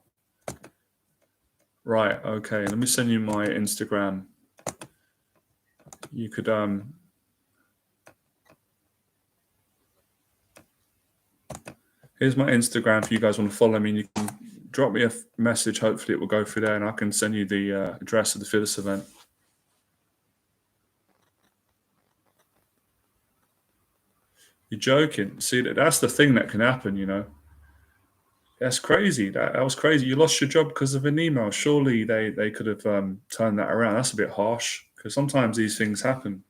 Right, okay. Let me send you my Instagram. You could here's my Instagram if you guys want to follow me. You can drop me a message. Hopefully it will go through there and I can send you the address of the fitness event. You're joking. See, that's the thing that can happen, you know. That's crazy. That was crazy. You lost your job because of an email. Surely they could have turned that around. That's a bit harsh because sometimes these things happen.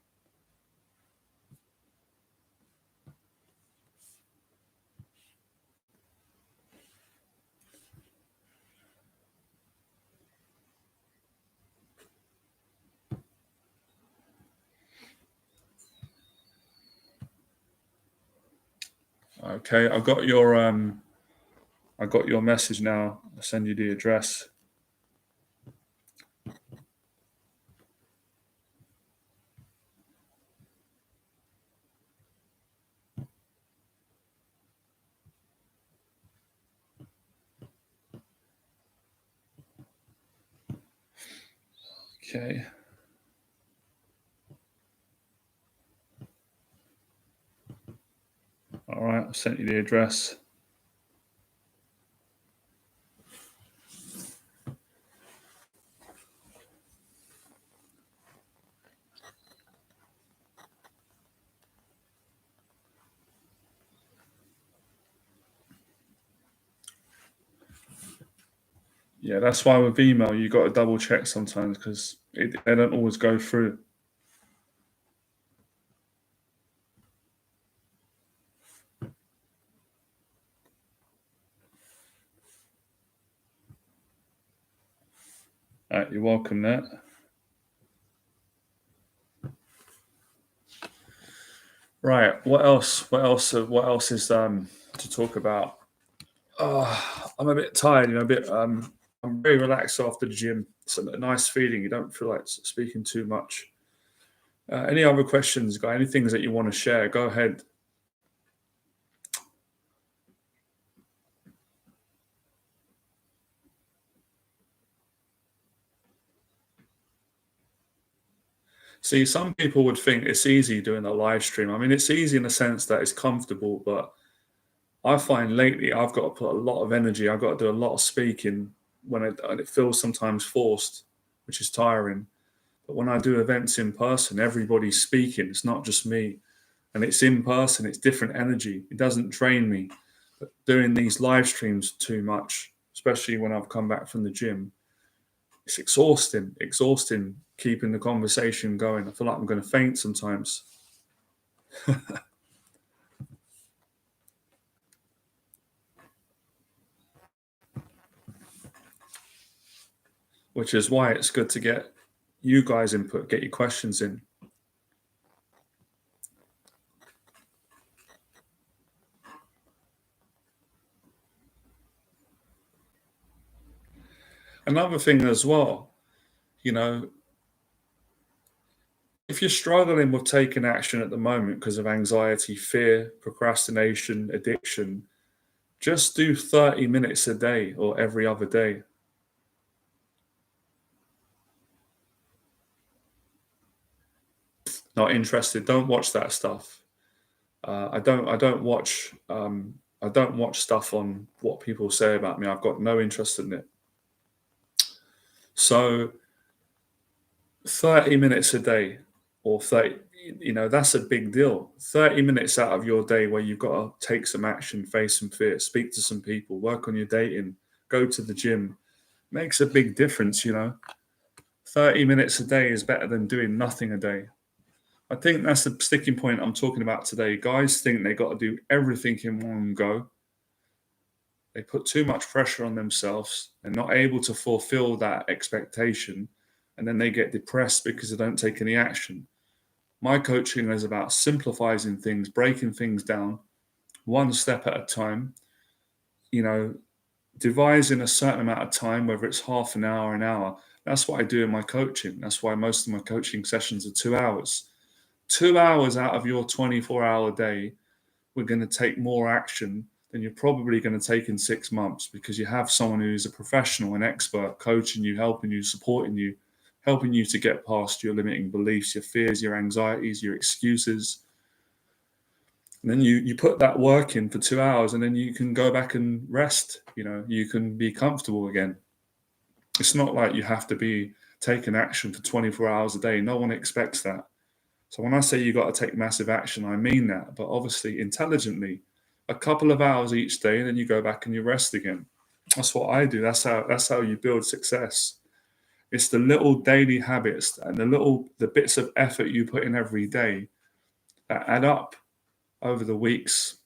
Okay, I got your message now. I'll send you the address. Okay. All right, I sent you the address. Yeah, that's why with email you got to double check sometimes because they don't always go through. All right, you're welcome there. Right, what else is to talk about? I'm a bit tired, you know, I'm very relaxed after the gym. It's a nice feeling. You don't feel like speaking too much. Any other questions, guys? Any things that you want to share? Go ahead. See, some people would think it's easy doing a live stream. I mean, it's easy in the sense that it's comfortable, but I find lately I've got to put a lot of energy. I've got to do a lot of speaking and it feels sometimes forced, which is tiring. But when I do events in person, everybody's speaking. It's not just me. And it's in person. It's different energy. It doesn't drain me. But doing these live streams too much, especially when I've come back from the gym, it's exhausting keeping the conversation going. I feel like I'm going to faint sometimes. Which is why it's good to get you guys input, get your questions in. Another thing as well, you know, if you're struggling with taking action at the moment because of anxiety, fear, procrastination, addiction, just do 30 minutes a day or every other day. Not interested. Don't watch that stuff. I don't watch stuff on what people say about me. I've got no interest in it. So 30 minutes a day or 30, you know, that's a big deal. 30 minutes out of your day where you've got to take some action, face some fear, speak to some people, work on your dating, go to the gym, makes a big difference, you know. 30 minutes a day is better than doing nothing a day. I think that's the sticking point I'm talking about today. Guys think they got to do everything in one go. They put too much pressure on themselves. They're not able to fulfill that expectation. And then they get depressed because they don't take any action. My coaching is about simplifying things, breaking things down, one step at a time, you know, devising a certain amount of time, whether it's half an hour. That's what I do in my coaching. That's why most of my coaching sessions are 2 hours. 2 hours out of your 24-hour day, we're going to take more action than you're probably going to take in 6 months because you have someone who's a professional, an expert, coaching you, helping you, supporting you, helping you to get past your limiting beliefs, your fears, your anxieties, your excuses. And then you put that work in for 2 hours, and then you can go back and rest. You can be comfortable again. It's not like you have to be taking action for 24 hours a day. No one expects that. So when I say you got to take massive action, I mean that, but obviously intelligently, a couple of hours each day, and then you go back and you rest again. That's what I do. That's how you build success. It's the little daily habits and the bits of effort you put in every day that add up over the weeks,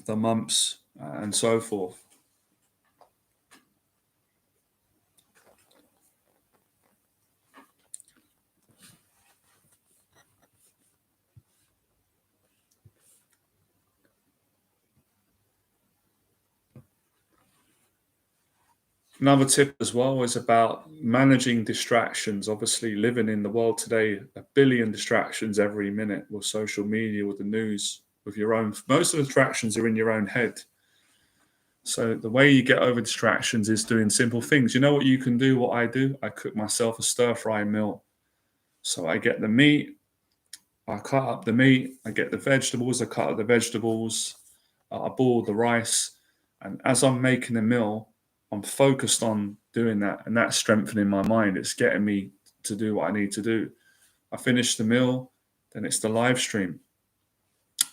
the months, and so forth. Another tip as well is about managing distractions. Obviously, living in the world today, a billion distractions every minute with social media, with the news, with your own. Most of the distractions are in your own head. So the way you get over distractions is doing simple things. You know what you can do? What I do? I cook myself a stir-fry meal. So I get the meat, I cut up the meat, I get the vegetables, I cut up the vegetables, I boil the rice, and as I'm making a meal, I'm focused on doing that, and that's strengthening my mind. It's getting me to do what I need to do. I finish the meal, then it's the live stream.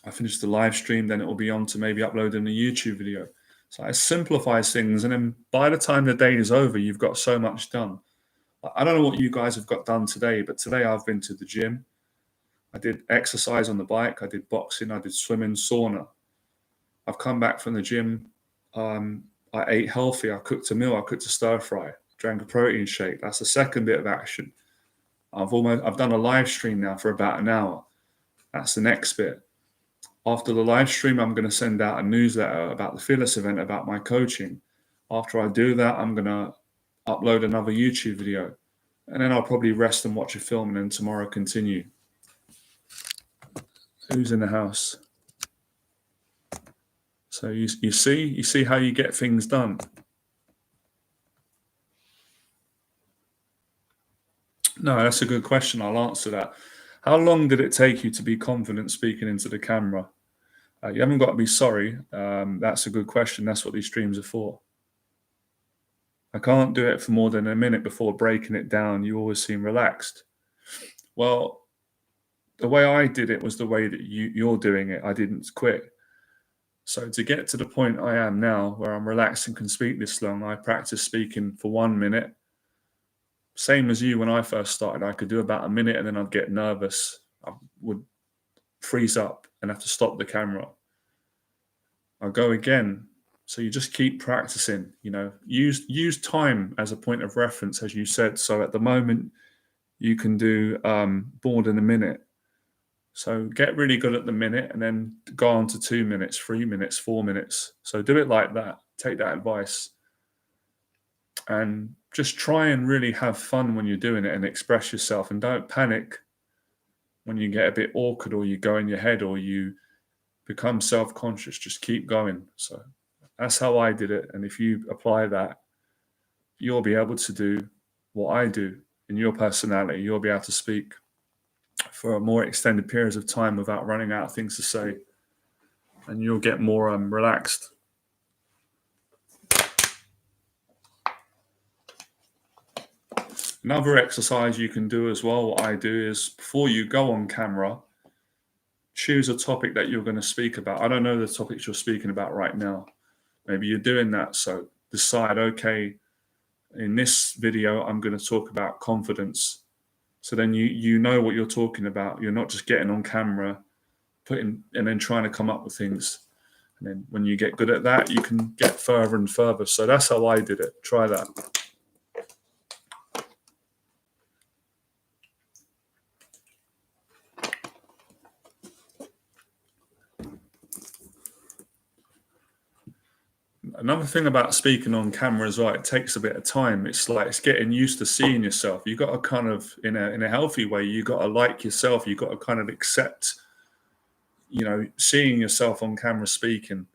I finish the live stream, then it will be on to maybe uploading a YouTube video. So it simplifies things, and then by the time the day is over, you've got so much done. I don't know what you guys have got done today, but today I've been to the gym. I did exercise on the bike. I did boxing. I did swimming, sauna. I've come back from the gym. I ate healthy. I cooked a meal. I cooked a stir fry. Drank a protein shake. That's the second bit of action. I've done a live stream now for about an hour. That's the next bit. After the live stream, I'm going to send out a newsletter about the Fearless event, about my coaching. After I do that, I'm going to upload another YouTube video. And then I'll probably rest and watch a film, and then tomorrow continue. Who's in the house? So you see how you get things done. No, that's a good question. I'll answer that. How long did it take you to be confident speaking into the camera? You haven't got to be sorry. That's a good question. That's what these streams are for. I can't do it for more than a minute before breaking it down. You always seem relaxed. Well, the way I did it was the way that you're doing it. I didn't quit. So to get to the point I am now, where I'm relaxed and can speak this long, I practice speaking for 1 minute. Same as you, when I first started, I could do about a minute and then I'd get nervous. I would freeze up and have to stop the camera. I'll go again. So you just keep practicing, use time as a point of reference, as you said. So at the moment, you can do more than a minute. So get really good at the minute and then go on to 2 minutes, 3 minutes, 4 minutes. So do it like that. Take that advice. And just try and really have fun when you're doing it and express yourself. And don't panic when you get a bit awkward or you go in your head or you become self-conscious. Just keep going. So that's how I did it. And if you apply that, you'll be able to do what I do in your personality. You'll be able to speak for more extended periods of time without running out of things to say, and you'll get more relaxed. Another exercise you can do as well, what I do is, before you go on camera, choose a topic that you're going to speak about. I don't know the topics you're speaking about right now. Maybe you're doing that. So decide, okay, in this video, I'm going to talk about confidence. So then you know what you're talking about. You're not just getting on camera, and then trying to come up with things. And then when you get good at that, you can get further and further. So that's how I did it. Try that. Another thing about speaking on camera as well, it takes a bit of time. It's getting used to seeing yourself. You got to kind of, in a healthy way, you got to like yourself. You got to kind of accept, seeing yourself on camera speaking,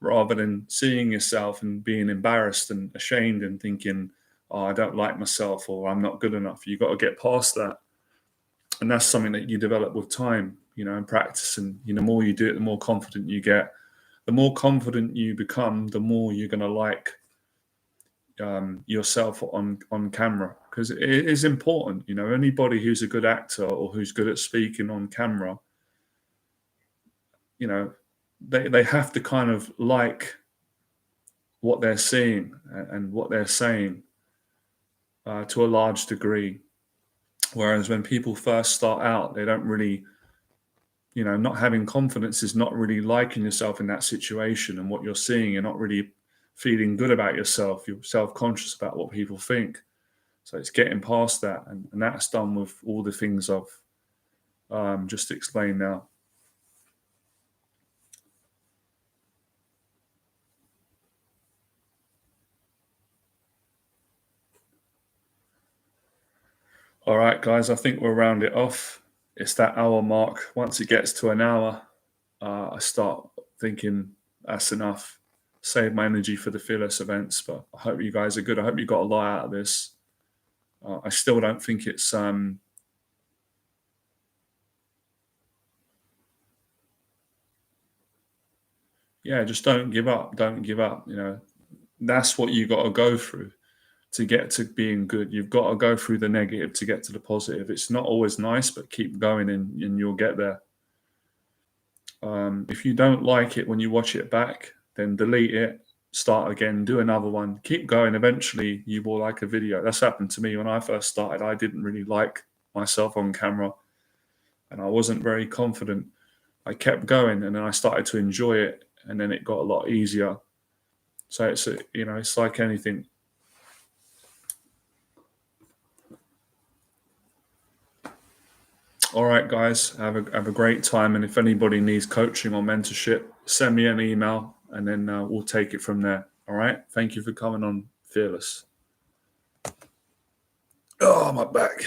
rather than seeing yourself and being embarrassed and ashamed and thinking, oh, I don't like myself or I'm not good enough. You got to get past that. And that's something that you develop with time. and practice. And the more you do it, the more confident you get. The more confident you become, the more you're going to like yourself on camera, because it is important. Anybody who's a good actor or who's good at speaking on camera, they have to kind of like what they're seeing and what they're saying to a large degree. Whereas when people first start out, they don't really, not having confidence is not really liking yourself in that situation and what you're seeing. You're not really feeling good about yourself. You're self-conscious about what people think. So it's getting past that. And that's done with all the things I've just explained now. All right, guys, I think we'll round it off. It's that hour mark. Once it gets to an hour, I start thinking that's enough. Save my energy for the Fearless events, but I hope you guys are good. I hope you got a lot out of this. I still don't think it's just don't give up. Don't give up. That's what you got to go through to get to being good. You've got to go through the negative to get to the positive. It's not always nice, but keep going and you'll get there. If you don't like it when you watch it back, then delete it, start again, do another one, keep going. Eventually you will like a video. That's happened to me when I first started. I didn't really like myself on camera and I wasn't very confident. I kept going and then I started to enjoy it and then it got a lot easier. So it's like anything. All right, guys, have a great time. And if anybody needs coaching or mentorship, send me an email and then we'll take it from there. All right. Thank you for coming on Fearless. Oh, my back.